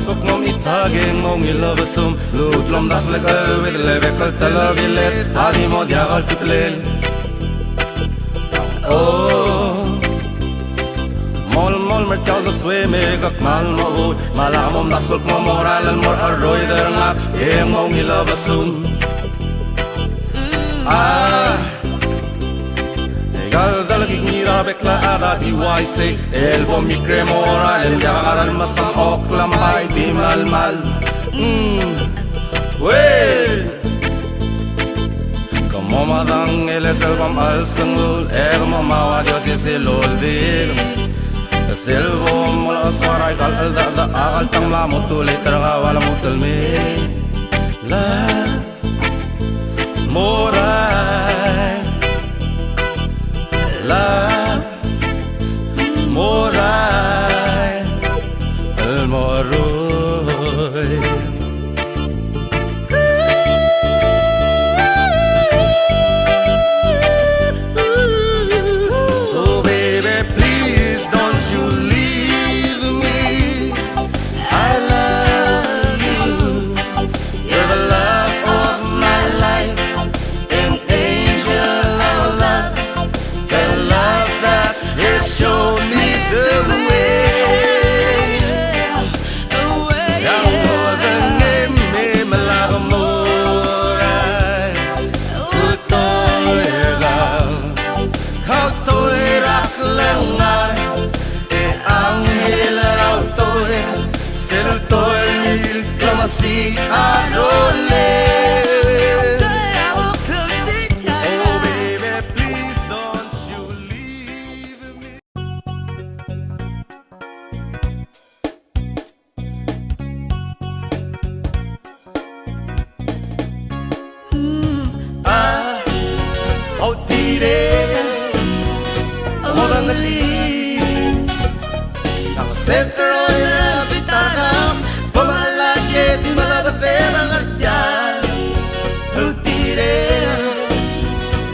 Soknom itage mong ilovasum Lutlom das legal with level talavilet Adi mo diagal tutlel Oh Mol mol merkal da sweme gak mal mo ud Malamom nasok mo moral al mor arroy der ngak E mong ilovasum Gal dalagig mira bekla ada DYC El bom mi cremora el yagar al masam oklam bay di mal mal Well Como madang el es el bom al sangul El mamawa Dios es el oldig Es el bom la swaray gal al da agal tang la mutuli terga wala mutalmi La moray La moray el moroy So baby please don't you leave me I love you You're the love of my life and si arole. Oh baby, please don't you leave me. Oh tire, mo dang ali, ang setro ya bitagam, pamalaki di malabate bangartian. Oh tire,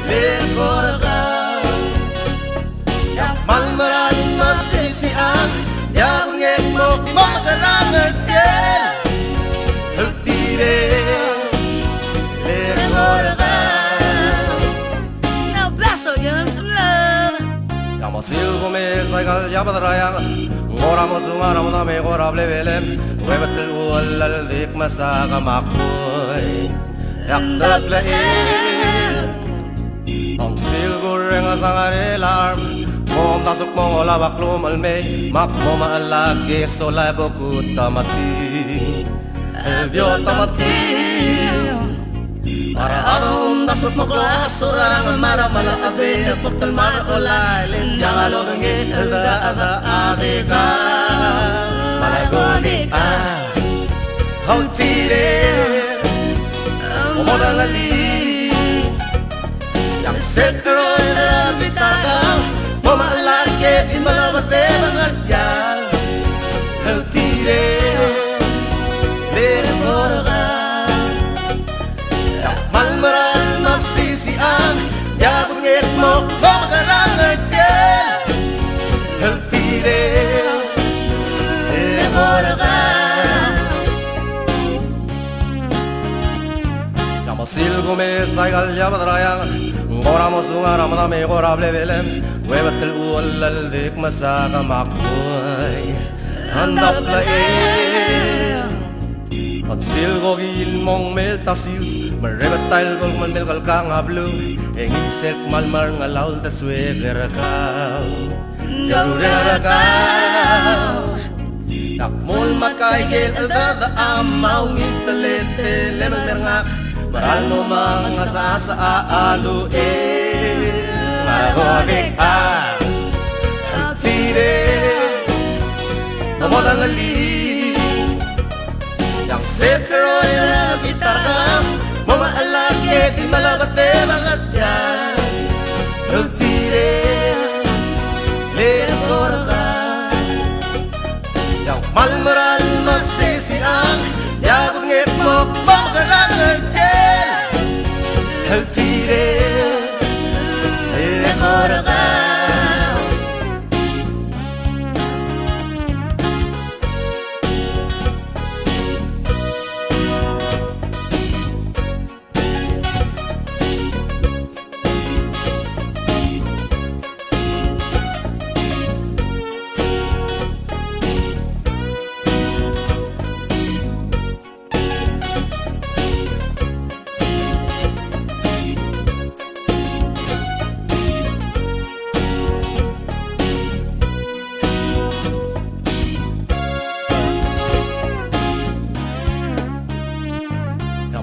le koragam, malmaran masisian, ya ngek mo makarangartian. Oh tire, le koragam. Masil gome sagal yabadrayang ngoramo sungaramo na me gorable belem webetel walal dik masaga makoy yakdap lae ang silgureng asangare alarm mom tasuk mong ola baklum alme makmo maalagi solay bokut tamati eldio tamati para arom nasut moklas orang mara mala abe poktal mar olay linjang alongi elda ada adeka malagoni hau tire omodang ali yang sekro ira bitarga mamalake di malabate bangartian hau tire le korga malmaral masisian yabang ngek mo makarangartian hal tire emoraga yamasil gome sagal yabadrayang ngoramo sungaramo na me gorable belem webatel uwalal dik masaka makoy handap lae Pagsil ko gilmong mel tasils Marebatal kong man melkal ka nga blue Eng isek malmar nga laul ta swegera ka Garurera ka Nakmul makay gel aldada amaw Ngitalete lemel merngak Maral mo mga sa aalu Maragonik Tire Mamodang ali yang sekro ira bitargam mamaalake di malabate bangartian el tire le korga yang malmaral masisian yabang ngek mo makarangartian el tire le korga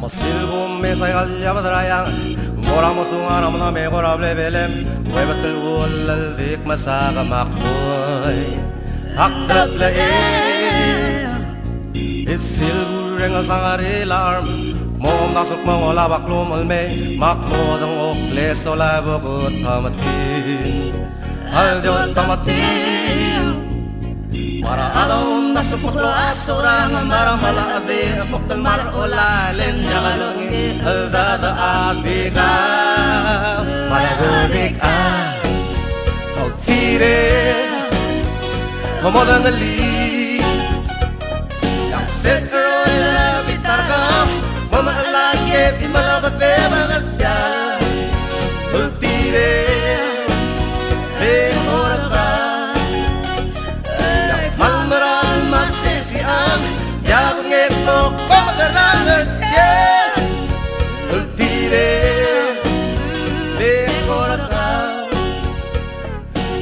Silbum me sagal yabadrayang ngoramo sungaramo na me gorable belem webatel ulal dik masaga makoy akdap lae isilgureng asangare alarm mom nasuk mong ola baklum alme makmo dang okle sola bogut tamatin haldio tamatin para alom nasuk maklo asurang mara mala abe poktal mar ola len jagalongi aldada abiga malagonik hau tire mamodang ali yang sekro ira bitargam mamaalake di malabate bangartian hau tire le korga malmaral masisian yabang ngek mo makarangartian hal tire le korga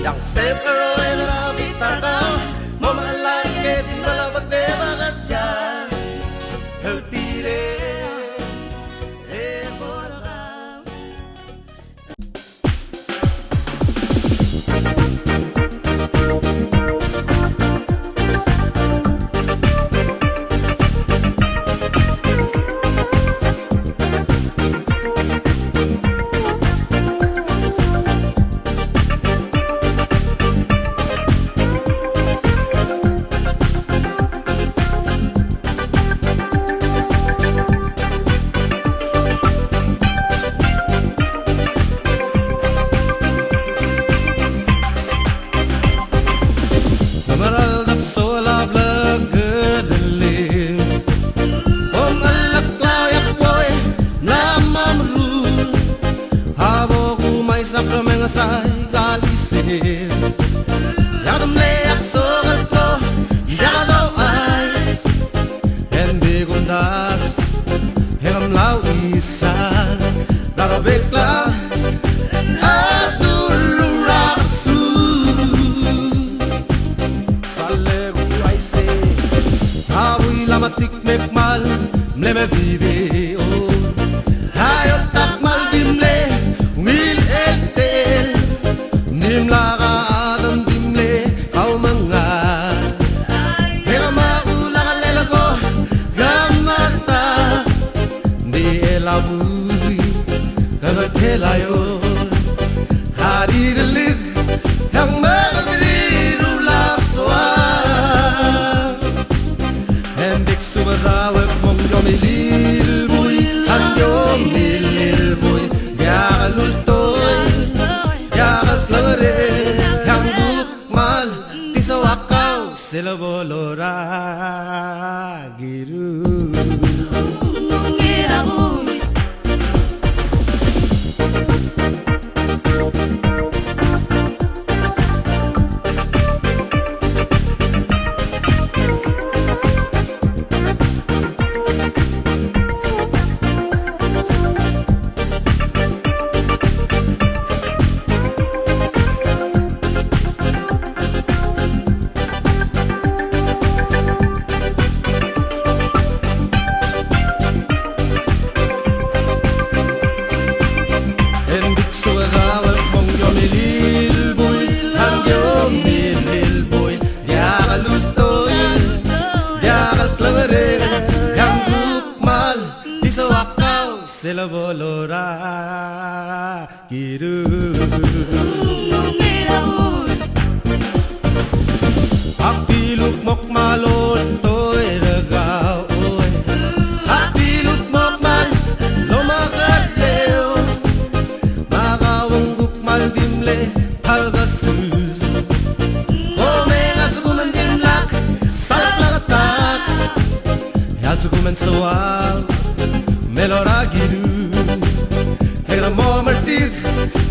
yang sekro ira bitargam mamaalake di malabate bangartian das Hegam lau isa Darabekla Adururasu Salegu aise Awi lamatik mekmal Mleme vive Hayot takmal dimle Wil eltel Nimlaga adam dimle Kau mga Hegama ulang lelago Gamata Di elabui Kagatelayo Hari relib Yang magagriru laswa Hendik subadawag mong yomilil buy Ang yomilil buy Yakalultoy Yakalklare Yang bukmal Tisawakaw Sila bolora Giru Sila bolora Giru Aktiluk mok malon Toy regao oy Aktiluk mok mal Lomagat leo Magawang gukmal dimle Halgasus Omengat sukuman dimlak Sarap lagatak Yal sukuman sawal Melora giru Hera momertir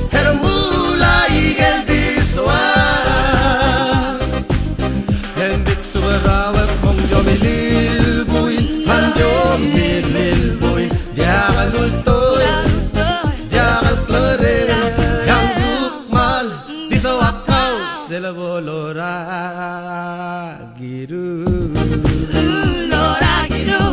Hera mulai geldiswa Hendik subadawag mong yomilil buy Han yomilil buy Diakalultoy Diakalklare Yang bukmal Tisawakaw Sila bolora giru Lora giru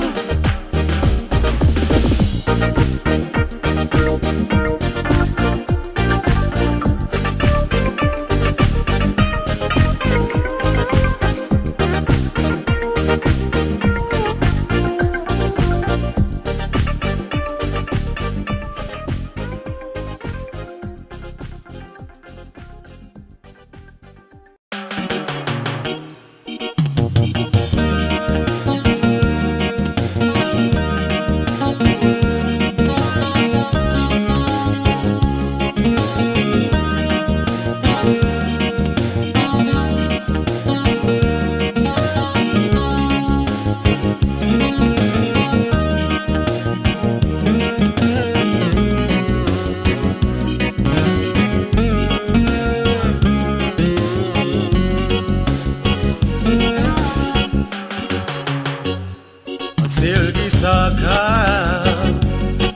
Silgi saka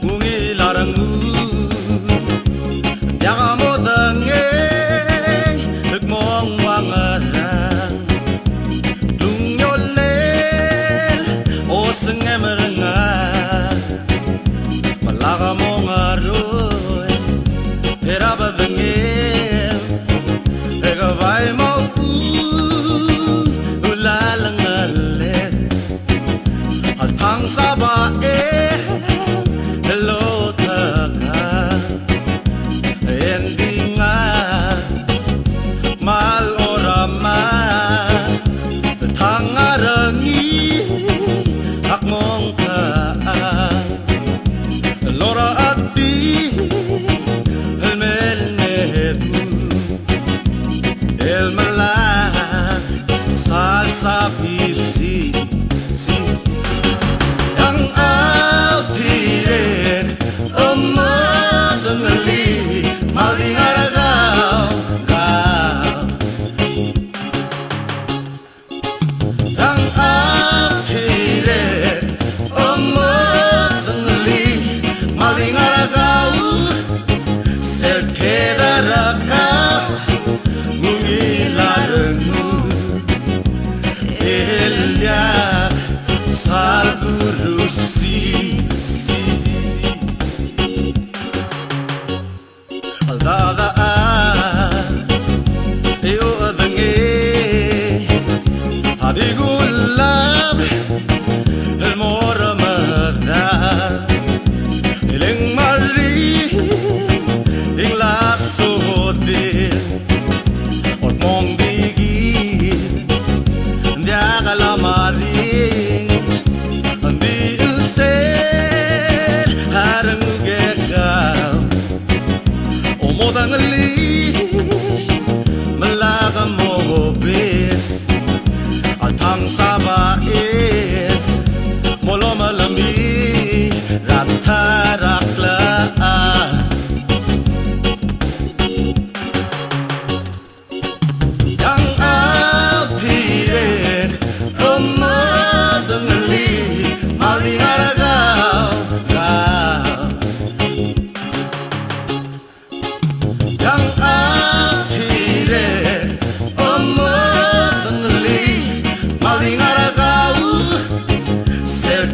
Mungi larangu Yaka mo dange Nagmong wangarang Lungyolel O sengemerenga Malaka mo ngaroy Heraba dangim Hegabay mo Ulalang alek Ang sabae Hello taka Hindi nga Mal orama Tangarangi Akmong kaan Lora at di Helmel nedu El malang Salsa pisi Yang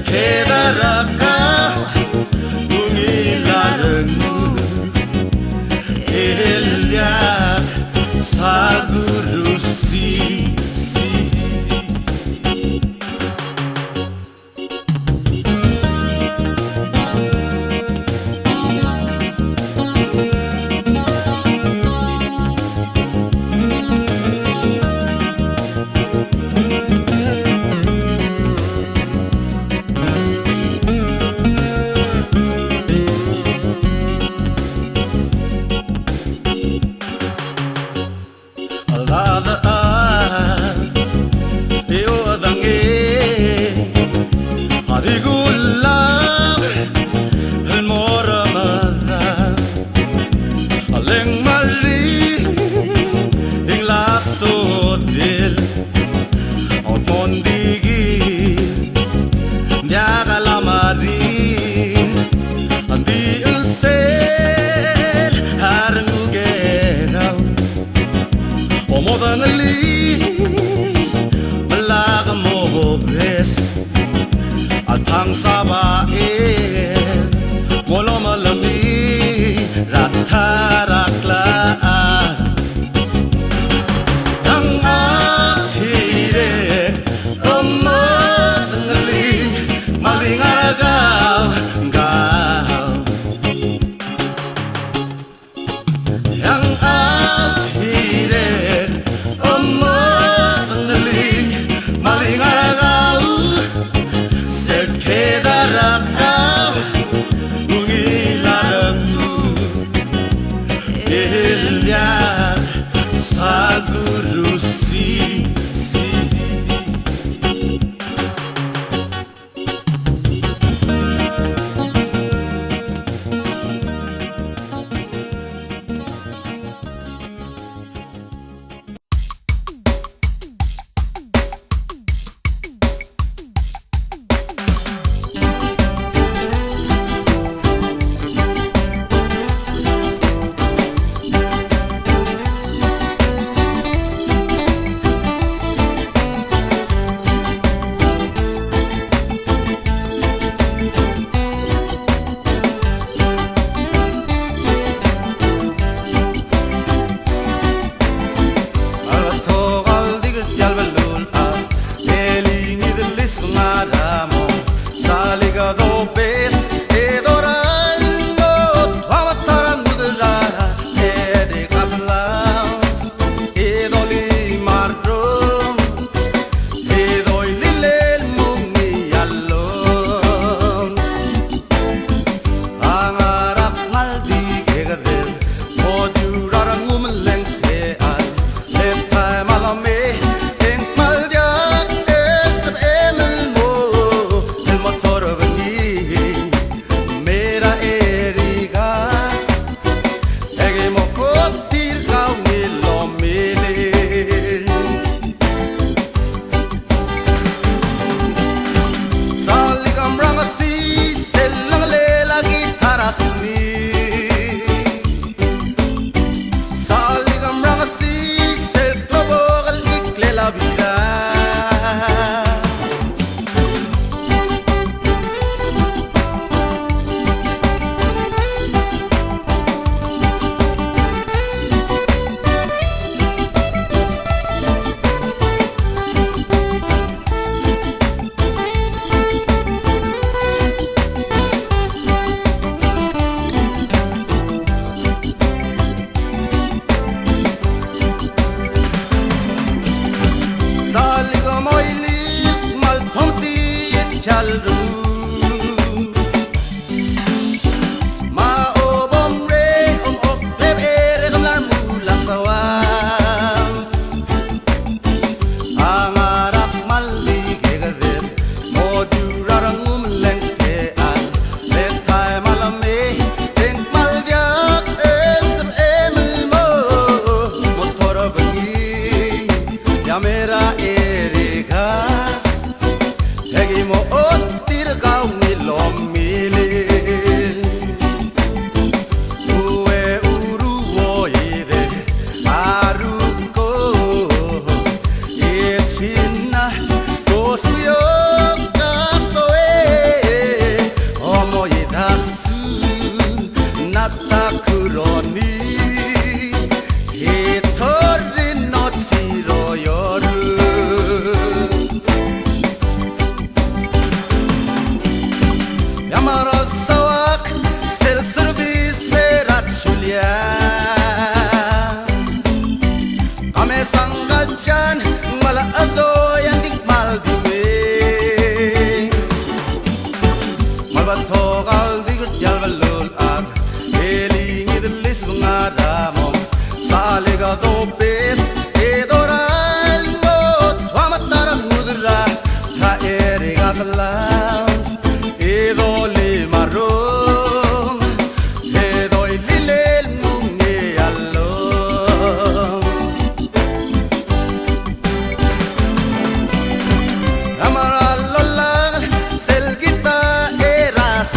Kedaraka Ungilareng Elia Sagurusi Ang sabain Molo malami Rataraklaan Ang atire Omadangali Malingaragaw Gaw Ang atire Omadangali Malingaragaw Kedaraka Ungilareng Elia Sagurusi Amaral sawak self service serat Julia Kame sanggal chan mala ado yang dikmal diwe Malbathogal digut yalvalul ag Eling idlis bungadamom Salega do bes edoral mot Wamatarang mudra ha eriga salams Edoli marum Edoi lilel mungi alom Amaral lolang sel kita eras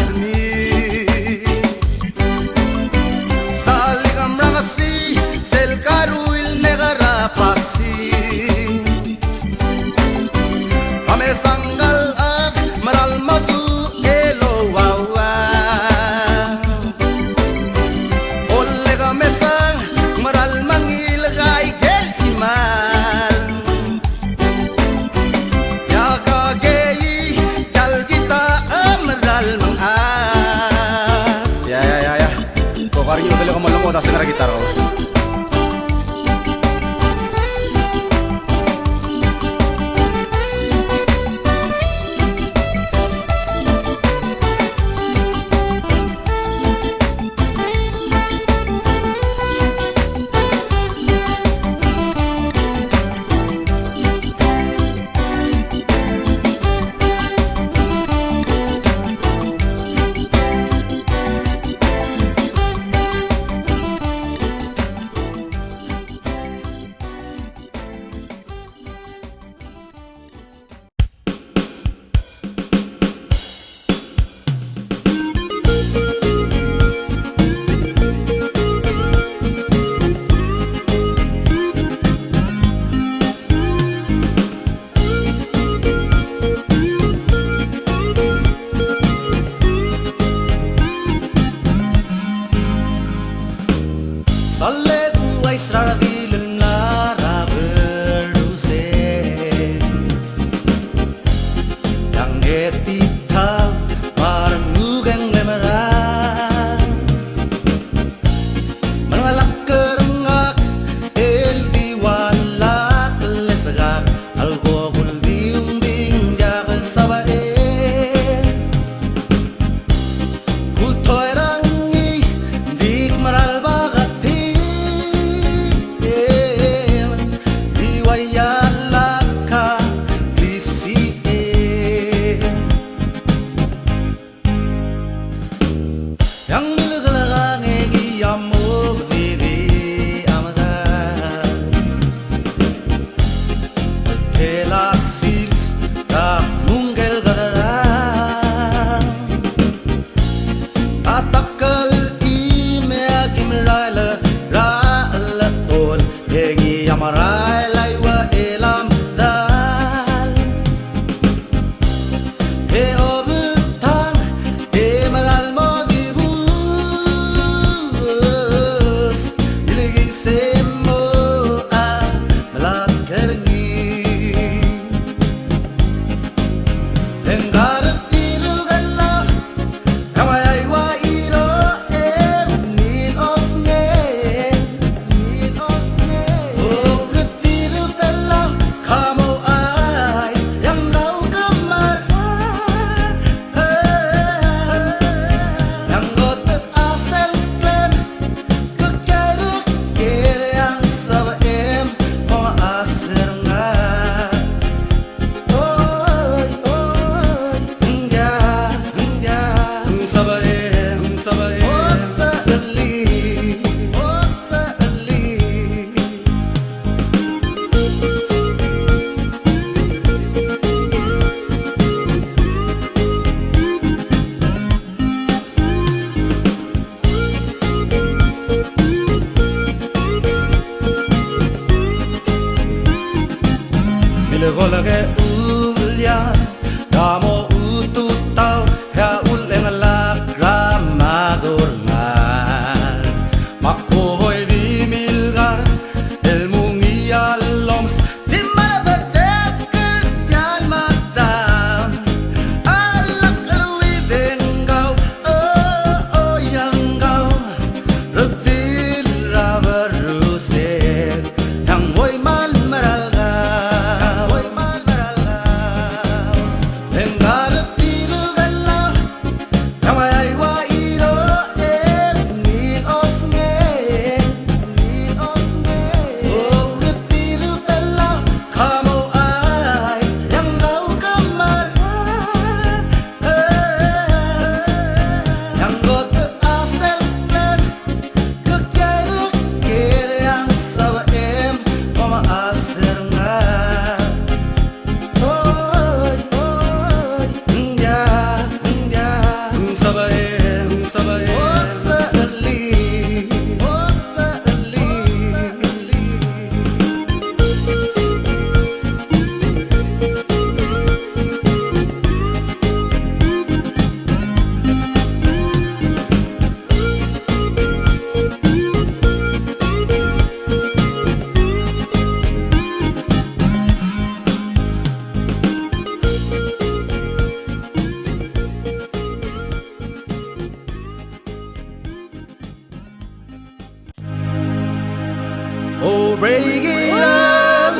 break it up,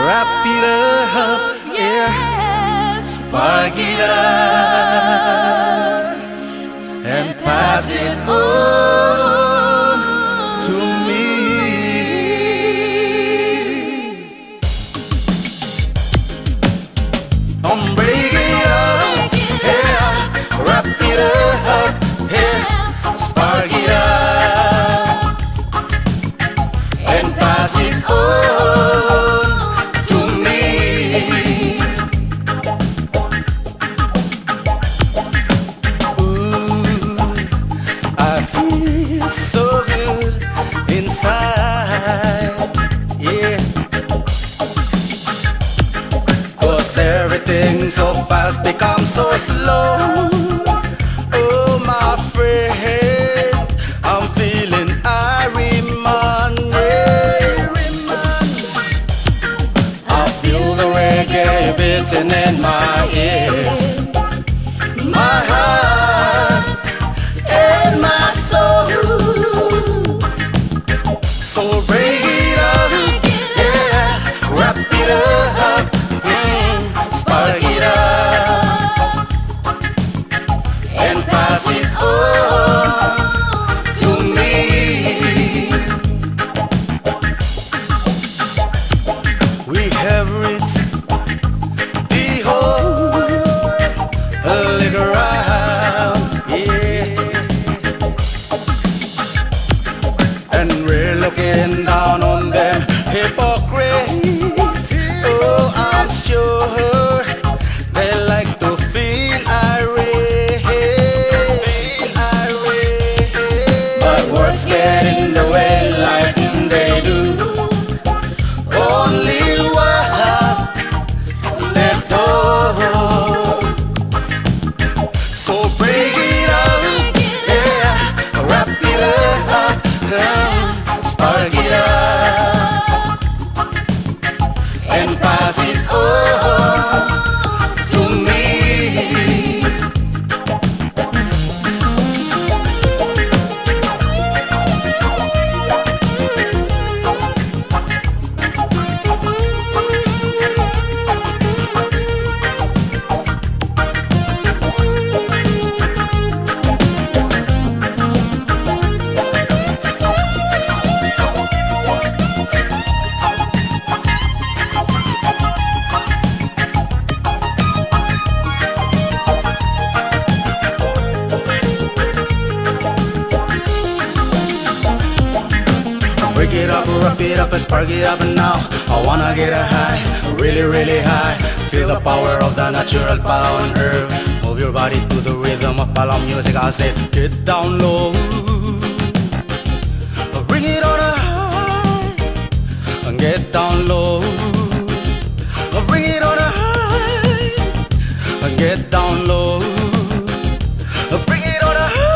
wrap it up, yeah, spark it up, and pass it on to me. Break it up, yeah, wrap it up, yeah, spark it up, and pass it on to me. Ooh, I feel so good inside, yeah. 'Cause everything so fast becomes so slow. Oh my friend, I'm feeling Iron yeah. I feel the reggae beating in my ears, my heart and my soul. So break it up, yeah, wrap it up, spark it up, and pass it on to me. We have reached the whole little round, yeah. And we're looking down on them hypocrites. Oh, I'm sure they like to feel irate, but words get in the way like they do. Only what they told. So break it up, yeah, wrap it up, spark it up, and pass it on to me. Break it up, wrap it up, and spark it up now. I wanna get a high, really, really high. Feel the power of the natural power on earth. Move your body to the rhythm of Palo music. I say, get down low, bring it on a high, and get down low, bring it on a high, and get down low, bring it on a high.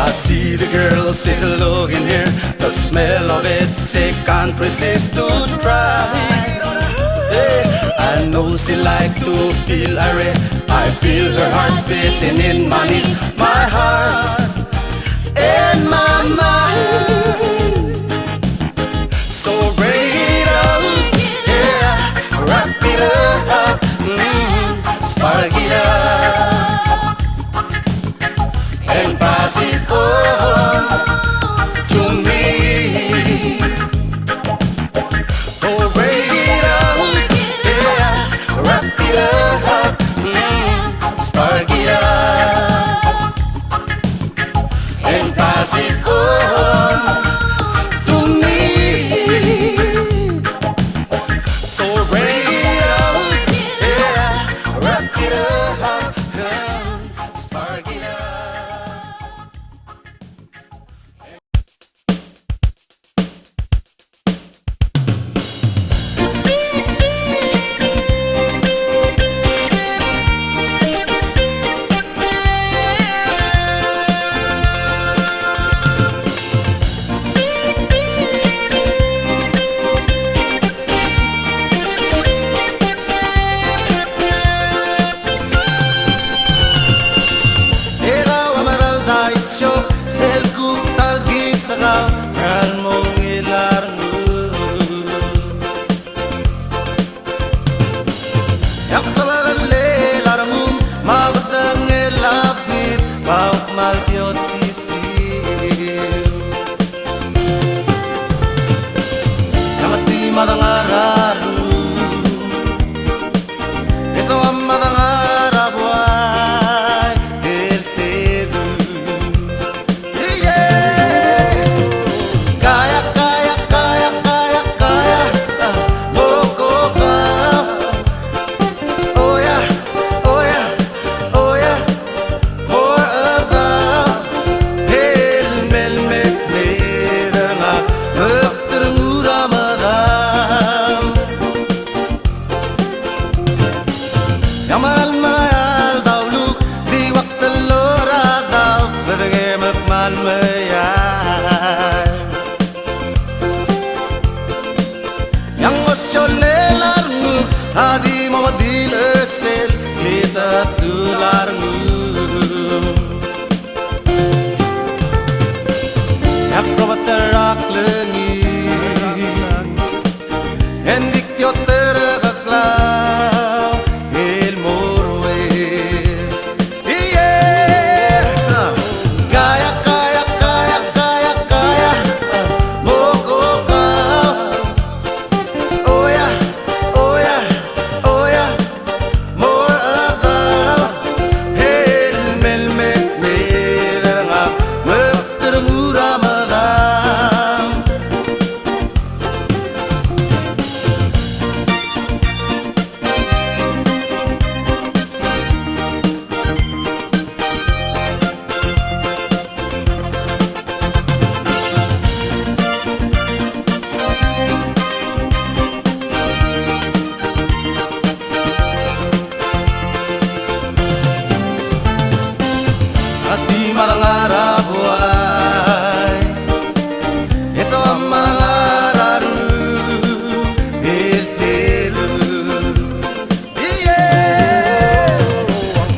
I see the girl, she's looking here. The smell of it, she can't resist to try. Yeah, I know she like to feel irate. I feel her heart beating in my knees, my heart and my mind. So break it up, yeah, wrap it up, spark it up, and pass it on to me. Oh, break it up, yeah, wrap it up, spark it up, and pass it on Yaktaballe larmum mawdang elapit Bauk malkyo sisil Yamati madangararu Eso amadangarabuay El tebu Yeah Kaya kaya kaya kaya kaya Loko ka Oh yeah oh yeah oh yeah More about El mel mek neder nga Mekterngura madam Yamal mayal dawluk Di waktal lora daw Bedenge mekmal mayal Yang osyole larngu Hadi mamadil esel Kita tularngu Yak probaterak lengi Hendik yoter kaklau Il morwe Yeah Kaya kaya kaya kaya kaya Moko kau Oh yeah oh yeah oh yeah More about El mel mek neder nga Mekterngura madam Hati malangarabuay Eso malangararu El teru Yeah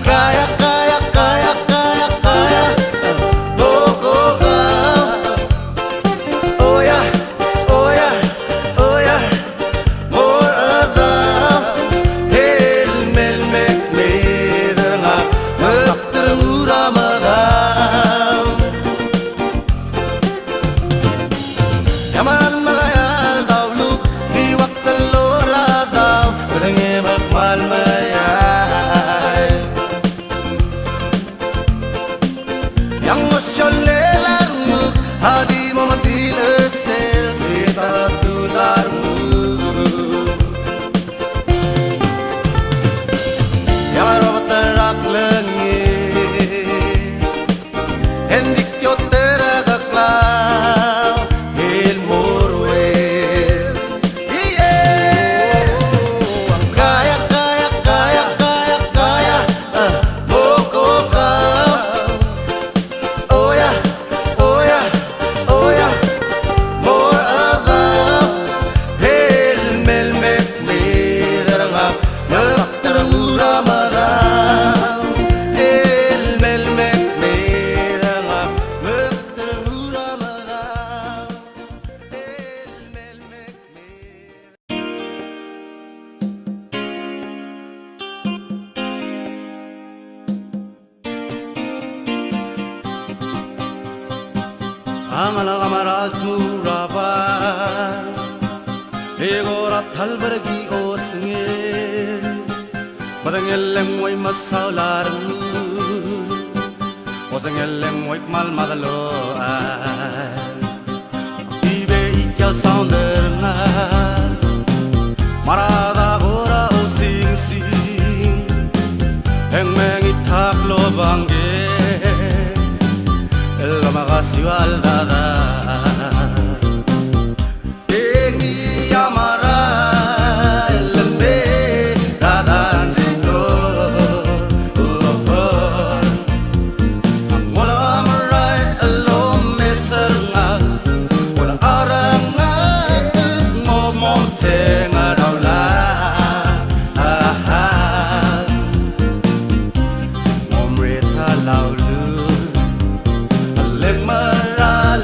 Kaya kaya kaya kaya kaya Loko ka Oh yeah oh yeah oh yeah More about El mel mek neder nga Mekterngura madam Yaman magayal dawluk Di waktal lora daw Bedenge mekmal mayay Yang osyole larngu Hadi mamadil esel Kita tularngu Yang robaterak lengi Hendik yoter kaklau Il morwe Yeah Kaya kaya kaya kaya kaya Moko kau Oh yeah oh yeah oh yeah More about El mel mek neder nga Mekterngura madam El mel mek neder nga Mekterngura madam El mel mek neder Amala kamarat muraba Egora talbergi osnge Badangellem way masaularngu Osangellem way mal madalo Ibe ikyal sounder nga Marada gora o sing sing Engmeng itak lo bangge El magasiwal dada Engi amara elende dadan sito Wala amaray alom meserna Wala arang mo mo tenga daula Momreta laulu Aleng maral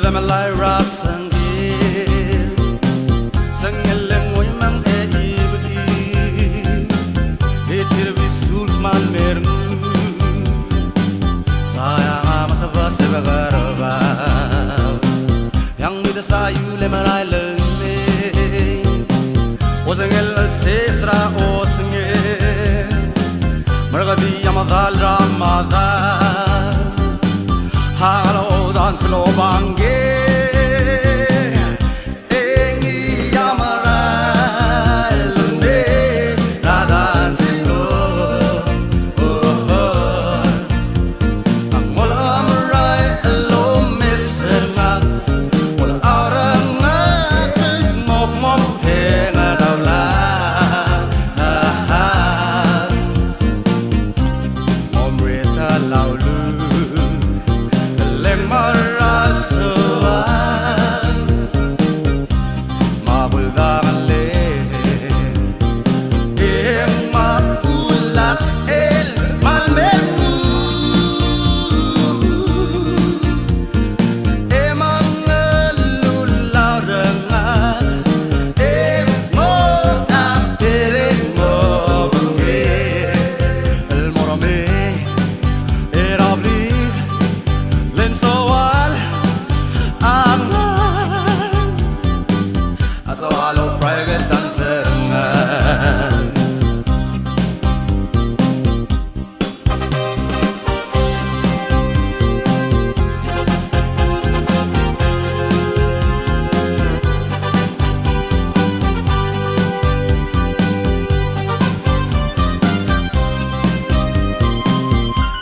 the malai rasangil Sangileng way mang e ibagi Itir bisul man mernu Sayang masaba sebagaraba Yang mida sayu le marai lenge Osangel sesra osnge Margadi yamadal ramadal Halo dan slow bange Engi yamarai lunde Radan silo Ang wala maray alo miserna Wala arang natin mok tenga daw lahat Omrita laulu marasuan mabuldangan ing maulak el malmenu emang lularengan mo aftereng mo bunge el morame erabli lenso private dancer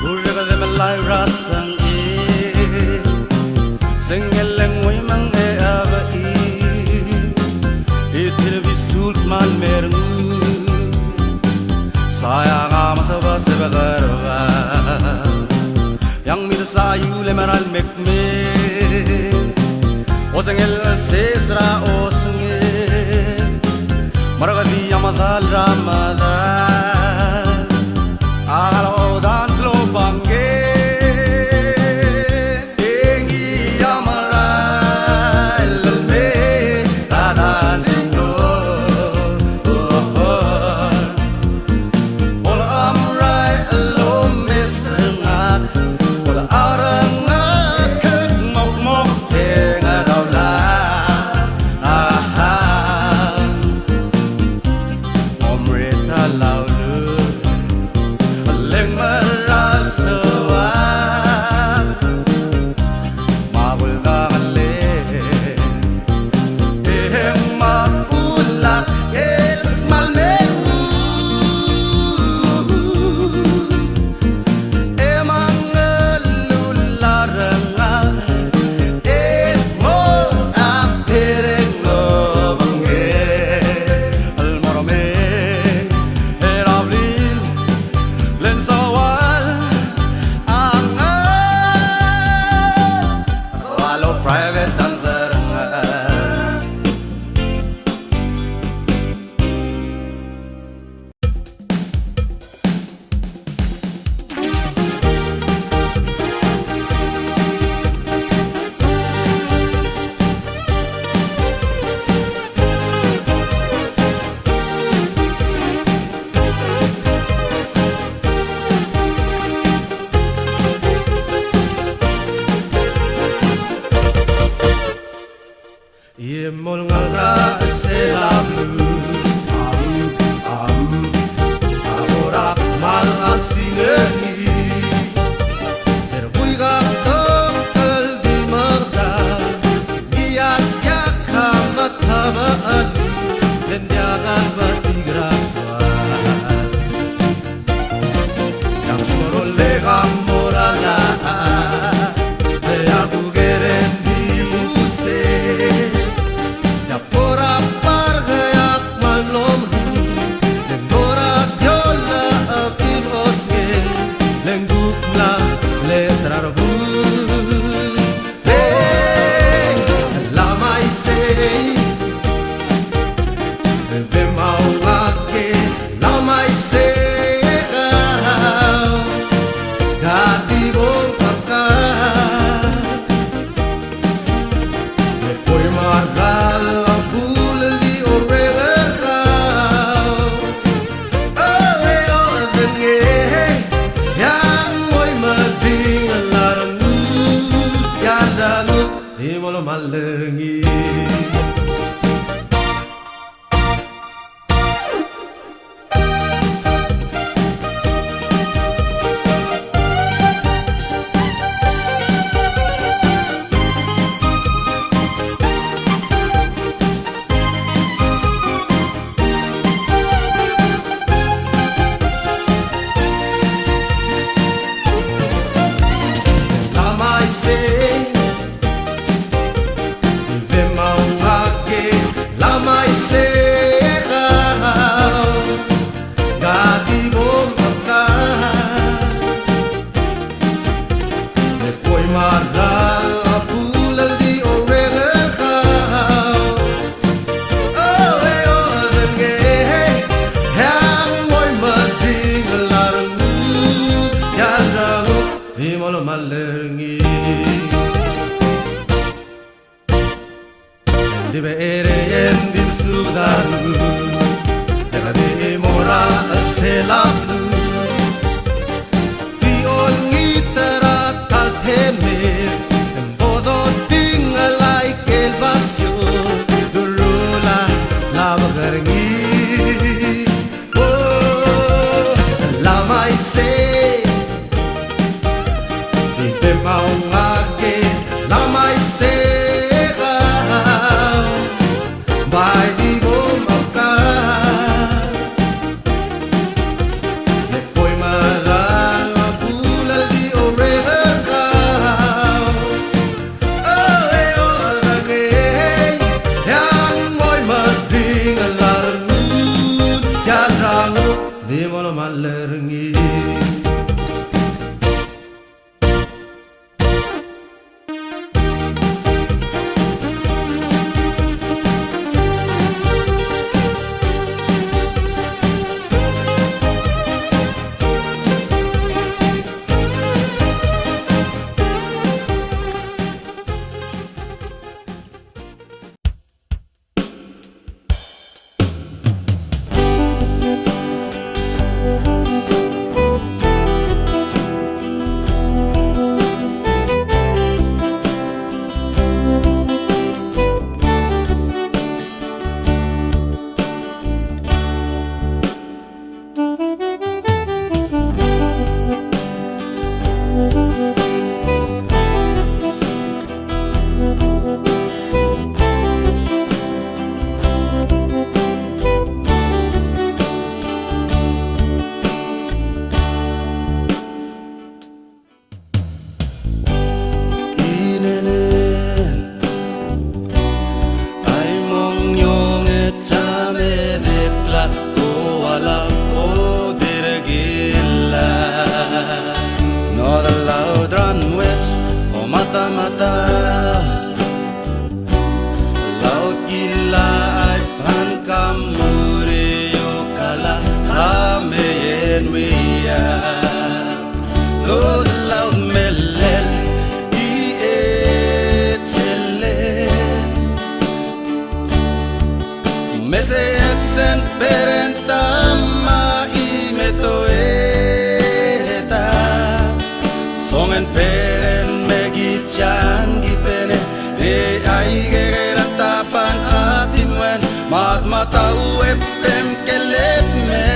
Uraga de malai rasang Sengeleng way mang e abai Itir bisul man mernu Sayang masaba sebagarba Yang mida sayu le maral mekme Osengel sesra osnge Maragadi yamadal ramadal Agalo dan slow bange private dancer Yemol ngalga sela blue Aborak malang sinegi Terbuiga tokal di merta Giat yak hamat hama ali Lendiagan bati graswan Yang morole gamorala Aku geren di use Pora pargayak malom Lenggora diola apim osge Lenggukla letrar bui Lamai sei Vemau ngake Lamai sei Gati bong kakak molo malengi. Molo malengi di bere en dim sudaru era de mora selabu di olngi terat kal temer bodo tingalai kel vasio durula la bagarngi oh la mai se mau ngake la mai se ga bai di bom ka le foi mara la bula di orega ga oh la ge yang moi ma ding la nu ja rang di molo malengi. Mata laut gila ay pan kamuriyo kala kameyen wiya lod laut melel I etele mese etsen perentama I metoeta songen peren Chan gipene de ai geratapan atimwen mat matau epem kelet me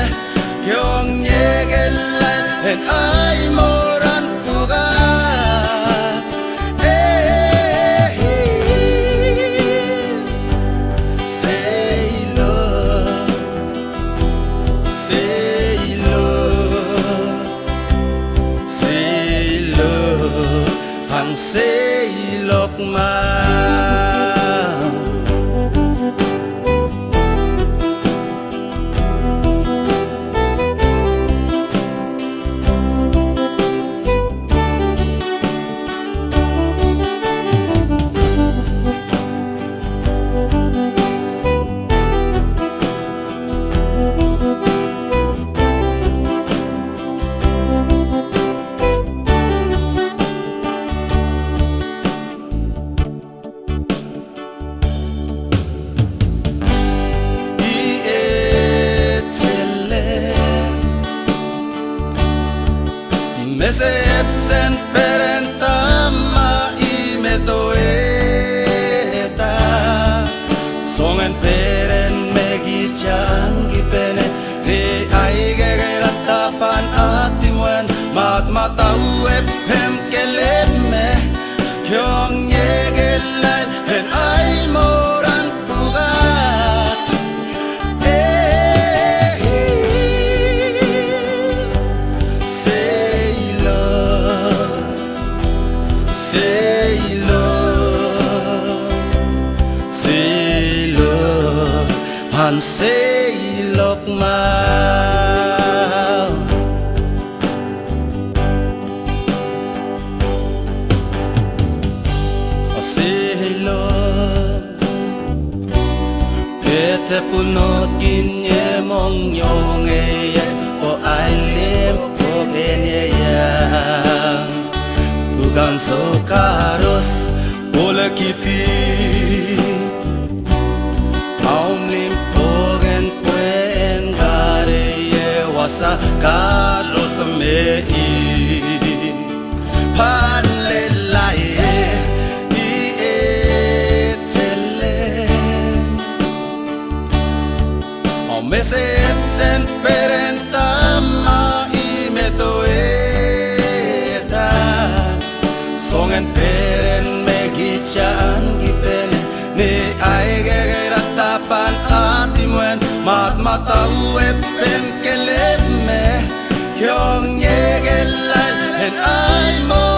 kyong yegelan en ai moran pugat say love hang say lok ma han say lok ma say lok pete punot kinye mong nyong eyes o ai lim o genye yang bukan so karos ole kipi sa Carlos me palle lai I etele o meset sen perenta ma I metoeta songen peren me gichan gipen ni ai geratapan atimuen mat matau pen keleme Kyong yegelal and I'm